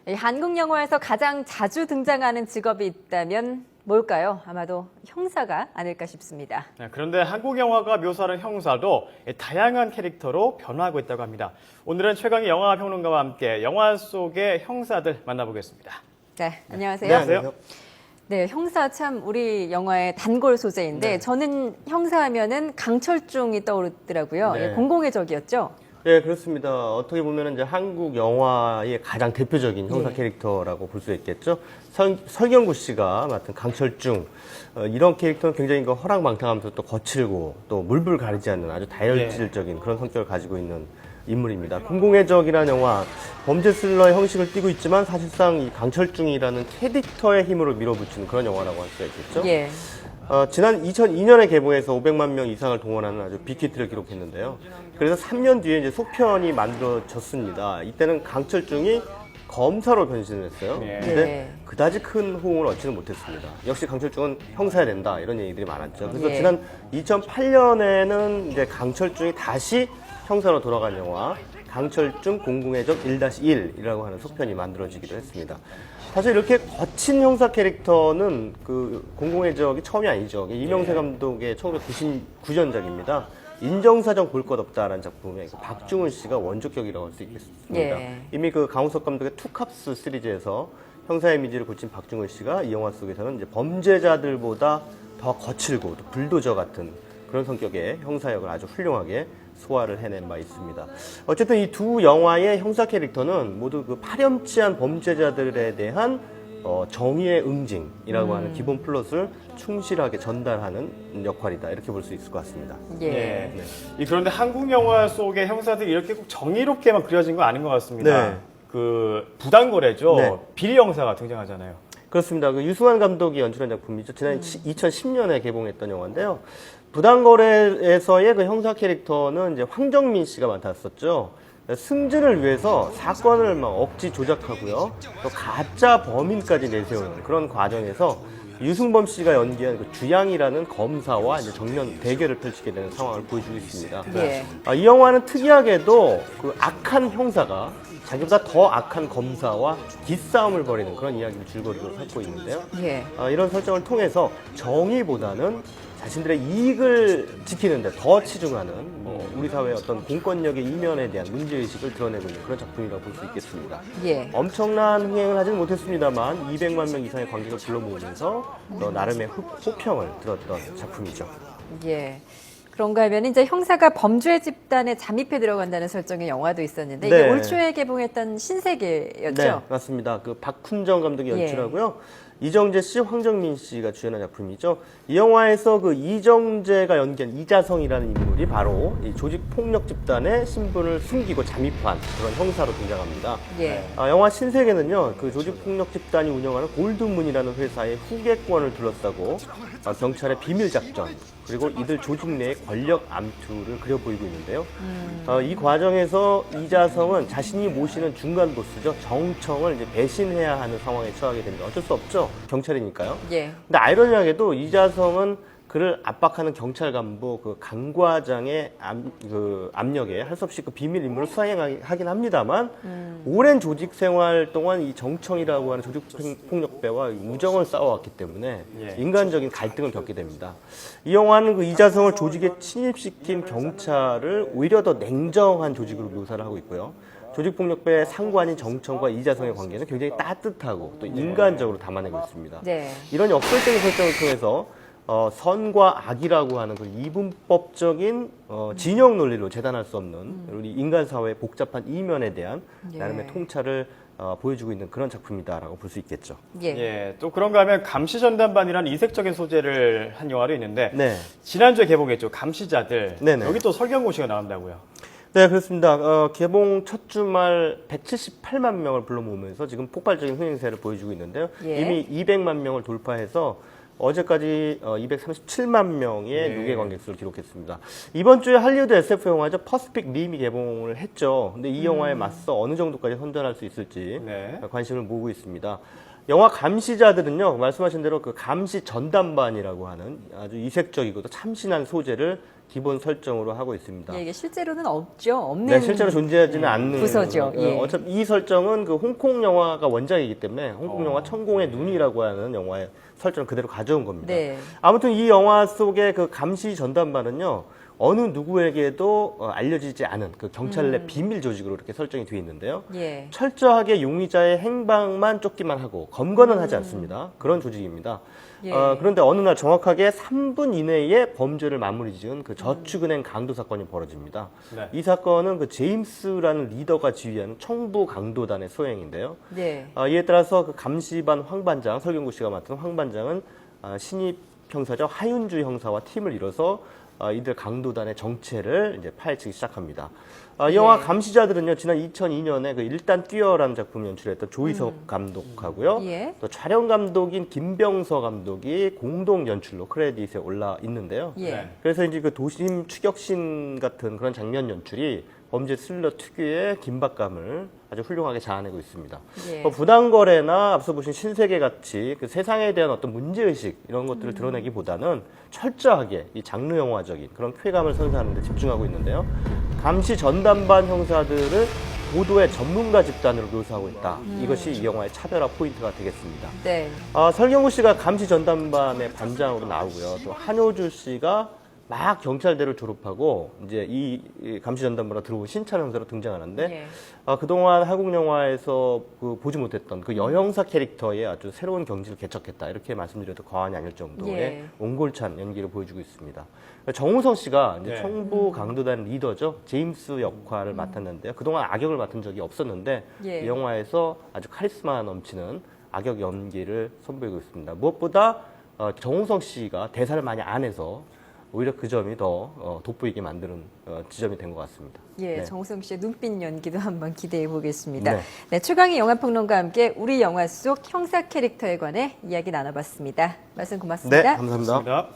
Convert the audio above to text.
이 한국 영화에서 가장 자주 등장하는 직업이 있다면 뭘까요? 아마도 형사가 아닐까 싶습니다. 그런데 한국 영화가 묘사하는 형사도 다양한 캐릭터로 변화하고 있다고 합니다. 오늘은 최강의 영화 평론가와 함께 영화 속의 형사들 만나보겠습니다. 네, 안녕하세요. 네, 안녕하세요. 네, 형사 참 우리 영화의 단골 소재인데 네. 저는 형사하면은 강철중이 떠오르더라고요. 네. 공공의 적이었죠. 네, 그렇습니다. 어떻게 보면 이제 한국 영화의 가장 대표적인 형사 캐릭터라고 볼 수 있겠죠. 설경구 씨가 맡은 강철중. 이런 캐릭터는 굉장히 허랑방탕하면서 또 거칠고 또 물불 가리지 않는 아주 다혈질적인 그런 성격을 가지고 있는 인물입니다. 공공의 적이라는 영화, 범죄 스릴러의 형식을 띠고 있지만 사실상 이 강철중이라는 캐릭터의 힘으로 밀어붙이는 그런 영화라고 할 수가 있겠죠. 예. 지난 2002년에 개봉해서 500만 명 이상을 동원하는 아주 빅히트를 기록했는데요. 그래서 3년 뒤에 이제 속편이 만들어졌습니다. 이때는 강철중이 검사로 변신을 했어요. 네. 근데 네. 그다지 큰 호응을 얻지는 못했습니다. 역시 강철중은 형사야 된다 이런 얘기들이 많았죠. 그래서 예. 지난 2008년에는 이제 강철중이 다시 형사로 돌아간 영화 강철중 공공의 적 1-1이라고 하는 속편이 만들어지기도 했습니다. 사실 이렇게 거친 형사 캐릭터는 그 공공의 적이 처음이 아니죠. 이명세 감독의 1999년작입니다. 인정사정 볼 것 없다라는 작품에 박중훈 씨가 원조격이라고 할 수 있겠습니다. 예. 이미 그 강우석 감독의 투캅스 시리즈에서 형사의 이미지를 고친 박중훈 씨가 이 영화 속에서는 이제 범죄자들보다 더 거칠고 또 불도저 같은 그런 성격의 형사 역을 아주 훌륭하게 소화를 해낸 바 있습니다. 어쨌든 이 두 영화의 형사 캐릭터는 모두 그 파렴치한 범죄자들에 대한 정의의 응징이라고 하는 기본 플롯을 충실하게 전달하는 역할이다. 이렇게 볼 수 있을 것 같습니다. 예. 그런데 한국 영화 속의 형사들이 이렇게 꼭 정의롭게만 그려진 건 아닌 것 같습니다. 네. 그 부당거래죠. 네. 비리 형사가 등장하잖아요. 그렇습니다. 그 유승환 감독이 연출한 작품이죠. 지난 2010년에 개봉했던 영화인데요. 부당거래에서의 그 형사 캐릭터는 이제 황정민 씨가 맡았었죠. 승진을 위해서 사건을 막 억지 조작하고요. 또 가짜 범인까지 내세우는 그런 과정에서 유승범 씨가 연기한 그 주양이라는 검사와 이제 정면 대결을 펼치게 되는 상황을 보여주고 있습니다. 예. 이 영화는 특이하게도 그 악한 형사가 자기보다 더 악한 검사와 기싸움을 벌이는 그런 이야기를 줄거리로 삼고 있는데요. 예. 이런 설정을 통해서 정의보다는 자신들의 이익을 지키는데 더 치중하는 우리 사회의 어떤 공권력의 이면에 대한 문제의식을 드러내고 있는 그런 작품이라고 볼 수 있겠습니다. 예. 엄청난 흥행을 하지는 못했습니다만 200만 명 이상의 관객을 불러 모으면서 나름의 호평을 들었던 작품이죠. 예. 그런가 하면 이제 형사가 범죄 집단에 잠입해 들어간다는 설정의 영화도 있었는데 네. 이게 올 초에 개봉했던 신세계였죠. 네, 맞습니다. 그 박훈정 감독이 연출하고요. 이정재 씨, 황정민 씨가 주연한 작품이죠. 이 영화에서 그 이정재가 연기한 이자성이라는 인물이 바로 이 조직 폭력 집단의 신분을 숨기고 잠입한 그런 형사로 등장합니다. 예. 영화 신세계는요, 그 조직 폭력 집단이 운영하는 골드문이라는 회사의 후계권을 둘러싸고 경찰의 비밀 작전 그리고 이들 조직 내의 권력 암투를 그려 보이고 있는데요. 이 과정에서 이자성은 자신이 모시는 중간 보스죠, 정청을 이제 배신해야 하는 상황에 처하게 됩니다. 어쩔 수 없죠, 경찰이니까요. 예. 근데 아이러니하게도 이자성은 그를 압박하는 경찰 간부 그 강 과장의 압력에 할 수 없이 그 비밀 임무를 수행하긴 합니다만 오랜 조직 생활 동안 이 정청이라고 하는 조직 폭력배와 우정을 쌓아왔기 때문에 인간적인 갈등을 겪게 됩니다. 이 영화는 그 이자성을 조직에 침입시킨 경찰을 오히려 더 냉정한 조직으로 묘사를 하고 있고요. 조직폭력배의 상관인 정청과 이자성의 관계는 굉장히 따뜻하고 또 인간적으로 담아내고 있습니다. 네. 이런 역설적인 설정을 통해서 선과 악이라고 하는 그 이분법적인 진영 논리로 재단할 수 없는 우리 인간 사회의 복잡한 이면에 대한 나름의 통찰을 보여주고 있는 그런 작품이다라고 볼 수 있겠죠. 예. 또 그런가 하면 감시전담반이라는 이색적인 소재를 한 영화도 있는데 네. 지난주에 개봉했죠. 감시자들. 네네. 여기 또 설경구 씨가 나온다고요. 네, 그렇습니다. 개봉 첫 주말 178만 명을 불러 모으면서 지금 폭발적인 흥행세를 보여주고 있는데요. 예. 이미 200만 명을 돌파해서 어제까지 237만 명의 네. 누계 관객수를 기록했습니다. 이번 주에 할리우드 SF 영화죠. 퍼시픽 림이 개봉을 했죠. 근데 이 영화에 맞서 어느 정도까지 선전할 수 있을지 네. 관심을 모으고 있습니다. 영화 감시자들은요, 말씀하신 대로 그 감시 전담반이라고 하는 아주 이색적이고도 참신한 소재를 기본 설정으로 하고 있습니다. 예, 이게 실제로는 없죠. 없는 네, 실제로 존재하지는 않는 부서죠. 예. 어차피 이 설정은 그 홍콩 영화가 원작이기 때문에 홍콩 영화 천공의 눈이라고 하는 영화의 설정을 그대로 가져온 겁니다. 네. 아무튼 이 영화 속의 그 감시 전담반은요, 어느 누구에게도 알려지지 않은 그 경찰 내 비밀 조직으로 이렇게 설정이 되어 있는데요. 예. 철저하게 용의자의 행방만 쫓기만 하고 검거는 하지 않습니다. 그런 조직입니다. 예. 그런데 어느 날 정확하게 3분 이내에 범죄를 마무리 지은 그 저축은행 강도 사건이 벌어집니다. 네. 이 사건은 그 제임스라는 리더가 지휘하는 청부 강도단의 소행인데요. 네. 이에 따라서 그 감시반 황반장, 설경구 씨가 맡은 황반장은 신입 형사죠. 하윤주 형사와 팀을 이뤄서 이들 강도단의 정체를 이제 파헤치기 시작합니다. 이 영화 감시자들은요, 지난 2002년에 그 일단 뛰어라는 작품 연출했던 조희석 감독하고요. 예. 또 촬영 감독인 김병서 감독이 공동 연출로 크레딧에 올라 있는데요. 예. 네. 그래서 이제 그 도심 추격신 같은 그런 장면 연출이 범죄 스릴러 특유의 긴박감을 아주 훌륭하게 자아내고 있습니다. 예. 부당거래나 앞서 보신 신세계 같이 그 세상에 대한 어떤 문제의식 이런 것들을 드러내기보다는 철저하게 이 장르 영화적인 그런 쾌감을 선사하는 데 집중하고 있는데요. 감시 전담반 형사들을 고도의 전문가 집단으로 묘사하고 있다. 이것이 이 영화의 차별화 포인트가 되겠습니다. 네. 설경구 씨가 감시 전담반의 반장으로 나오고요. 또 한효주 씨가 막 경찰대를 졸업하고 이제 이 감시 전담반으로 들어온 신찰 형사로 등장하는데 예. 그동안 한국 영화에서 그 보지 못했던 그 여형사 캐릭터의 아주 새로운 경지를 개척했다. 이렇게 말씀드려도 과언이 아닐 정도의 예. 옹골찬 연기를 보여주고 있습니다. 정우성 씨가 이제 네. 청부 강도단 리더죠. 제임스 역할을 맡았는데요. 그동안 악역을 맡은 적이 없었는데 예. 이 영화에서 아주 카리스마 넘치는 악역 연기를 선보이고 있습니다. 무엇보다 정우성 씨가 대사를 많이 안 해서 오히려 그 점이 더 돋보이게 만드는 지점이 된 것 같습니다. 예, 네. 정우성 씨의 눈빛 연기도 한번 기대해 보겠습니다. 네. 네, 최강희 영화평론가와 함께 우리 영화 속 형사 캐릭터에 관해 이야기 나눠봤습니다. 말씀 고맙습니다. 네, 감사합니다. 감사합니다.